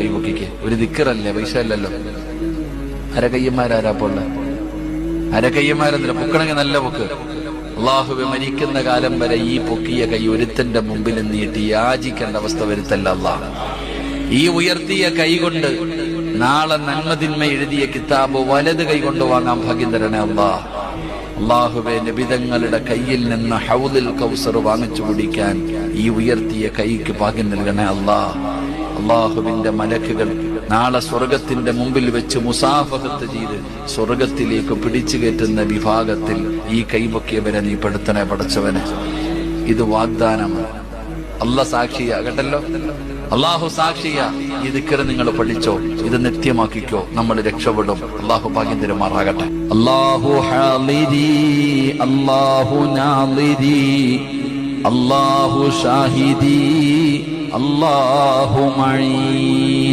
കൈപൊക്കിക്ക്. ഒരു ദിക്കറല്ലേ, പൈസ അല്ലല്ലോ. അരകയ്യന്മാരാരാപ്പുള്ള അരകയ്യന്മാരെന്നില്ല. പൊക്കണമെങ്കിൽ നല്ല പൊക്ക്. അള്ളാഹുവെ, മരിക്കുന്ന കാലം വരെ ഈ പൊക്കിയ കൈ ഒരുത്തന്റെ മുമ്പിൽ നീട്ടി യാചിക്കേണ്ട അവസ്ഥ വരുത്തല്ല അള്ളാഹ്. ഈ ഉയർത്തിയ കൈ കൊണ്ട് നാളെ നന്മതിന്മ എഴുതിയ കിതാബ് വലത് കൈ കൊണ്ട് വാങ്ങാൻ ഭാഗ്യം തരണേ അള്ളാഹ്. അള്ളാഹുവെ, നബിതങ്ങളുടെ കയ്യിൽ നിന്ന് ഹൗദുൽ കൗസർ വാങ്ങിച്ചു കുടിക്കാൻ ഈ ഉയർത്തിയ കൈക്ക് ഭാഗ്യം നൽകണേ അള്ളാഹ്. അള്ളാഹുവിന്റെ മലക്കുകൾ നാളെ സ്വർഗത്തിന്റെ മുമ്പിൽ വെച്ച് മുസാഫഹത്ത് ചെയ്ത് സ്വർഗത്തിലേക്ക് പിടിച്ചു കയറ്റുന്ന വിഭാഗത്തിൽ ഈ കൈപൊക്കിയവരെ നീ പെടുത്തണേ പടച്ചവനെ. ഇത് വാഗ്ദാനമാണ്. അള്ളാഹ് സാക്ഷിയാ കേട്ടല്ലോ. അള്ളാഹു സാക്ഷിയാ. ഈ ദിക്ർ നിങ്ങൾ പഠിച്ചോ, ഇത് നിത്യമാക്കിക്കോ, നമ്മൾ രക്ഷപ്പെടും. അള്ളാഹു ഭാഗ്യം തരുമാറാകട്ടെ. അല്ലാഹു ഹാളിരി അല്ലാഹു നാളിരി അല്ലാഹു ഷാഹിദി അല്ലാഹു മഈൻ.